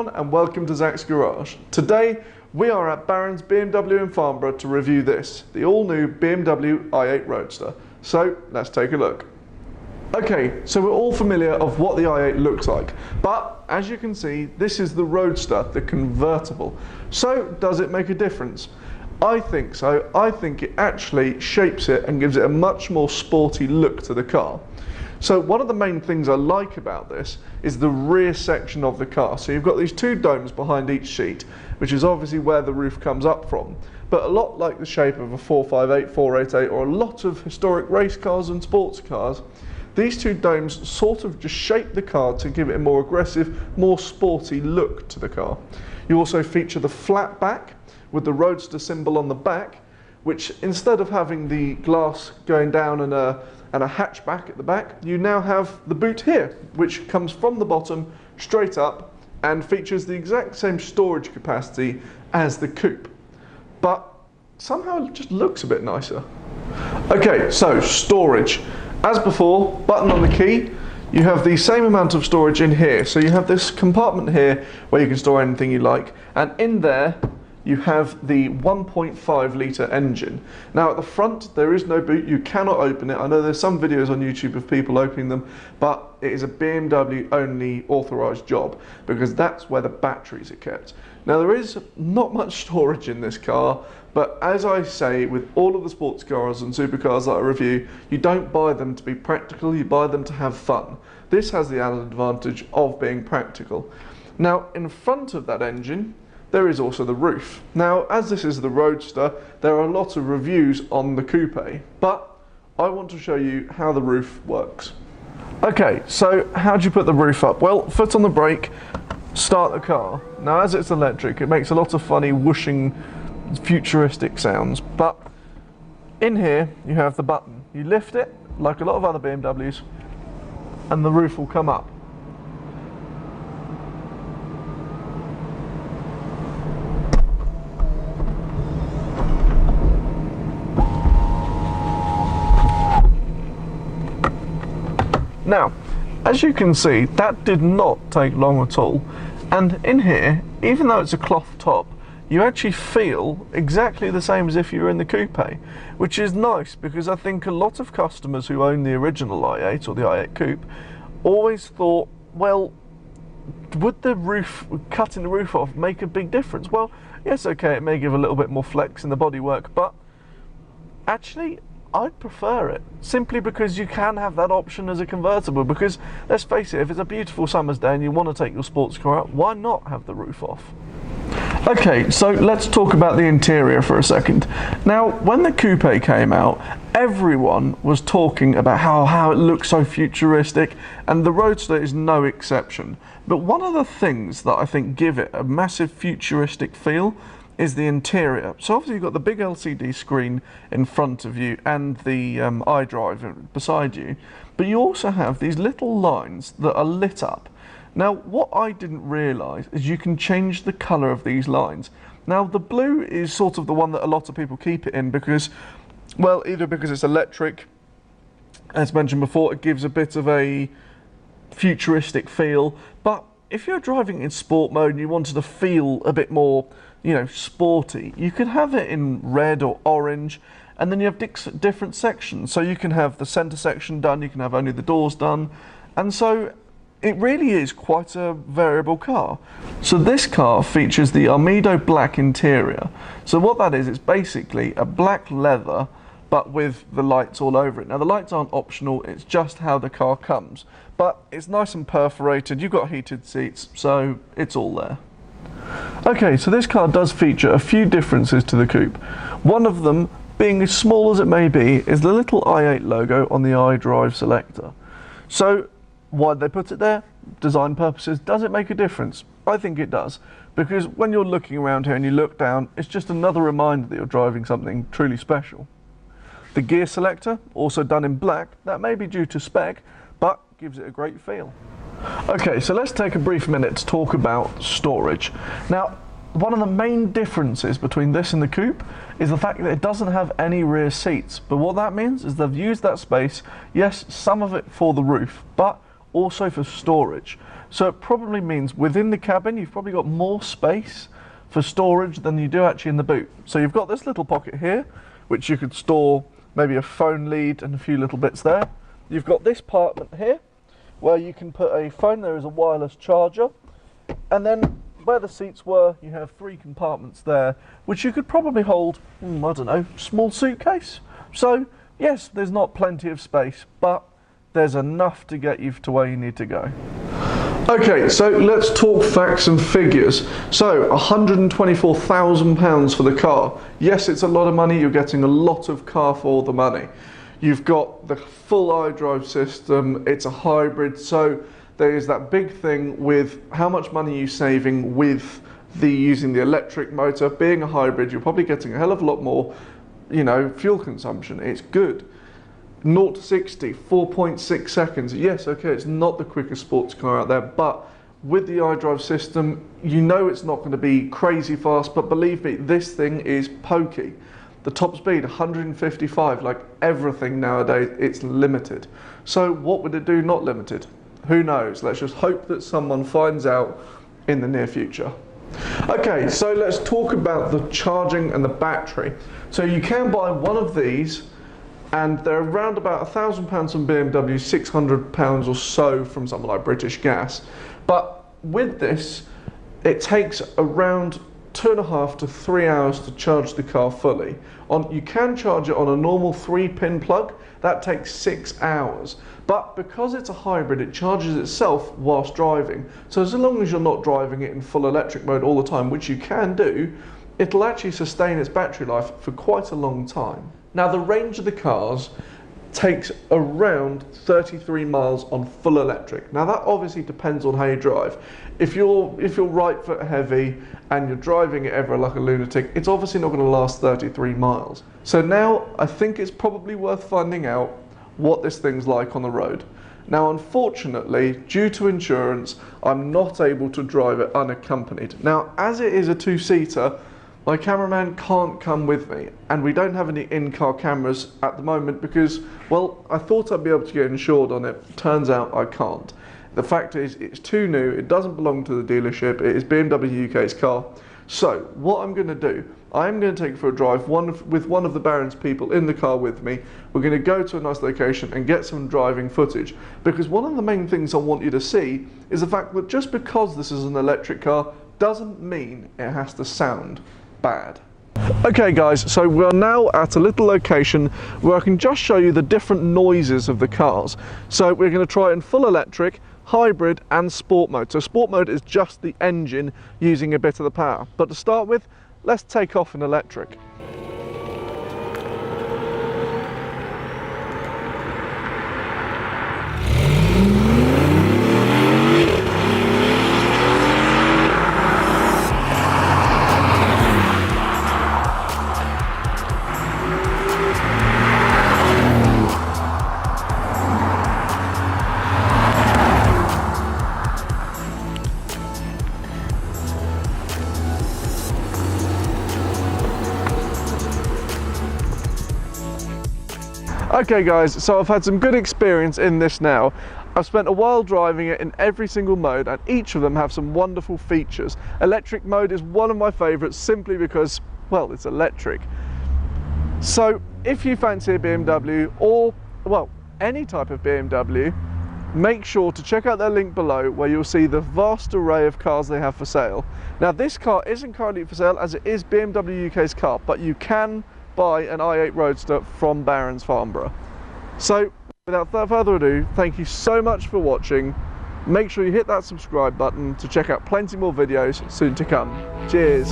everyone and welcome to Zach's Garage. Today we are at Barons BMW in Farnborough to review this, the all-new BMW i8 Roadster. So let's take a look. Okay, so we're all familiar of what the i8 looks like, but as you can see, this is the Roadster, the convertible. So does it make a difference? I think so. I think it actually shapes it and gives it a much more sporty look to the car. So one of the main things I like about this is the rear section of the car. So you've got these two domes behind each seat, which is obviously where the roof comes up from. But a lot like the shape of a 458, 488 or a lot of historic race cars and sports cars, these two domes sort of just shape the car to give it a more aggressive, more sporty look to the car. You also feature the flat back with the Roadster symbol on the back, which instead of having the glass going down and a hatchback at the back, you now have the boot here, which comes from the bottom straight up and features the exact same storage capacity as the Coupe, but somehow it just looks a bit nicer. Okay, so storage. As before, button on the key, you have the same amount of storage in here. So you have this compartment here where you can store anything you like, and in there you have the 1.5 litre engine. Now at the front there is no boot, you cannot open it. I know there's some videos on YouTube of people opening them, but it is a BMW only authorised job because that's where the batteries are kept. Now there is not much storage in this car, but as I say with all of the sports cars and supercars that I review, you don't buy them to be practical, you buy them to have fun. This has the added advantage of being practical. Now in front of that engine there is also the roof. Now, as this is the Roadster, there are a lot of reviews on the Coupe, but I want to show you how the roof works. Okay, so how do you put the roof up? Well, foot on the brake, start the car. Now, as it's electric, it makes a lot of funny whooshing, futuristic sounds, but in here, you have the button. You lift it, like a lot of other BMWs, and the roof will come up. Now, as you can see, that did not take long at all, and in here, even though it's a cloth top, you actually feel exactly the same as if you were in the Coupe, which is nice because I think a lot of customers who own the original i8 or the i8 Coupe always thought, well, would the roof, cutting the roof off make a big difference? Well, yes, okay, it may give a little bit more flex in the bodywork, but actually I'd prefer it, simply because you can have that option as a convertible, because let's face it, if it's a beautiful summer's day and you want to take your sports car out, why not have the roof off? Okay, so let's talk about the interior for a second. Now, when the Coupe came out, everyone was talking about how it looks so futuristic, and the Roadster is no exception. But one of the things that I think give it a massive futuristic feel is the interior. So obviously you've got the big LCD screen in front of you and the iDrive beside you, but you also have these little lines that are lit up. Now what I didn't realise is you can change the colour of these lines. Now the blue is sort of the one that a lot of people keep it in because, well, either because it's electric, as mentioned before, it gives a bit of a futuristic feel, but if you're driving in sport mode and you wanted to feel a bit more, you know, sporty, you could have it in red or orange, and then you have different sections. So you can have the centre section done, you can have only the doors done, and so it really is quite a variable car. So this car features the Almedo black interior. So what that is, it's basically a black leather, but with the lights all over it. Now the lights aren't optional, it's just how the car comes. But it's nice and perforated, you've got heated seats, so it's all there. Okay, so this car does feature a few differences to the Coupe. One of them, being as small as it may be, is the little i8 logo on the iDrive selector. So why did they put it there? Design purposes. Does it make a difference? I think it does, because when you're looking around here and you look down, it's just another reminder that you're driving something truly special. The gear selector, also done in black, that may be due to spec, but gives it a great feel. Okay, so let's take a brief minute to talk about storage. Now, one of the main differences between this and the Coupe is the fact that it doesn't have any rear seats. But what that means is they've used that space, yes, some of it for the roof, but also for storage. So it probably means within the cabin you've probably got more space for storage than you do actually in the boot. So you've got this little pocket here, which you could store maybe a phone lead and a few little bits there. You've got this compartment here, where you can put a phone. There is a wireless charger. And then where the seats were, you have 3 compartments there, which you could probably hold, I don't know, small suitcase. So yes, there's not plenty of space, but there's enough to get you to where you need to go. Okay, so let's talk facts and figures. So £124,000 for the car. Yes, it's a lot of money. You're getting a lot of car for the money. You've got the full iDrive system. It's a hybrid, so there is that big thing with how much money you're saving with using the electric motor. Being a hybrid, you're probably getting a hell of a lot more, fuel consumption. It's good. 0 to 60, 4.6 seconds. Yes, okay, it's not the quickest sports car out there, but with the iDrive system, it's not going to be crazy fast, but believe me, this thing is pokey. The top speed, 155, like everything nowadays, it's limited. So what would it do not limited? Who knows? Let's just hope that someone finds out in the near future. Okay, so let's talk about the charging and the battery. So you can buy one of these, and they're around about £1,000 from BMW, £600 or so from something like British Gas. But with this, it takes around 2.5 to 3 hours to charge the car fully. You can charge it on a normal 3-pin plug. That takes 6 hours. But because it's a hybrid, it charges itself whilst driving. So as long as you're not driving it in full electric mode all the time, which you can do, it'll actually sustain its battery life for quite a long time. Now the range of the cars takes around 33 miles on full electric. Now that obviously depends on how you drive. If you're right foot heavy and you're driving it ever like a lunatic, it's obviously not going to last 33 miles. So now I think it's probably worth finding out what this thing's like on the road. Now unfortunately, due to insurance, I'm not able to drive it unaccompanied. Now as it is a 2-seater, my cameraman can't come with me, and we don't have any in-car cameras at the moment because, well, I thought I'd be able to get insured on it. Turns out I can't. The fact is, it's too new, it doesn't belong to the dealership, it is BMW UK's car. So, what I'm going to do, I'm going to take it for a drive with one of the Barons people in the car with me. We're going to go to a nice location and get some driving footage, because one of the main things I want you to see is the fact that just because this is an electric car doesn't mean it has to sound bad. Okay guys, so we're now at a little location where I can just show you the different noises of the cars. So we're going to try it in full electric, hybrid and sport mode. So sport mode is just the engine using a bit of the power. But to start with, let's take off in electric. Okay guys, so I've had some good experience in this now. I've spent a while driving it in every single mode, and each of them have some wonderful features. Electric mode is one of my favourites simply because, well, it's electric. So if you fancy a BMW or, well, any type of BMW, make sure to check out their link below where you'll see the vast array of cars they have for sale. Now this car isn't currently for sale as it is BMW UK's car, but you can buy an i8 Roadster from Barons Farnborough. So without further ado, thank you so much for watching. Make sure you hit that subscribe button to check out plenty more videos soon to come. Cheers.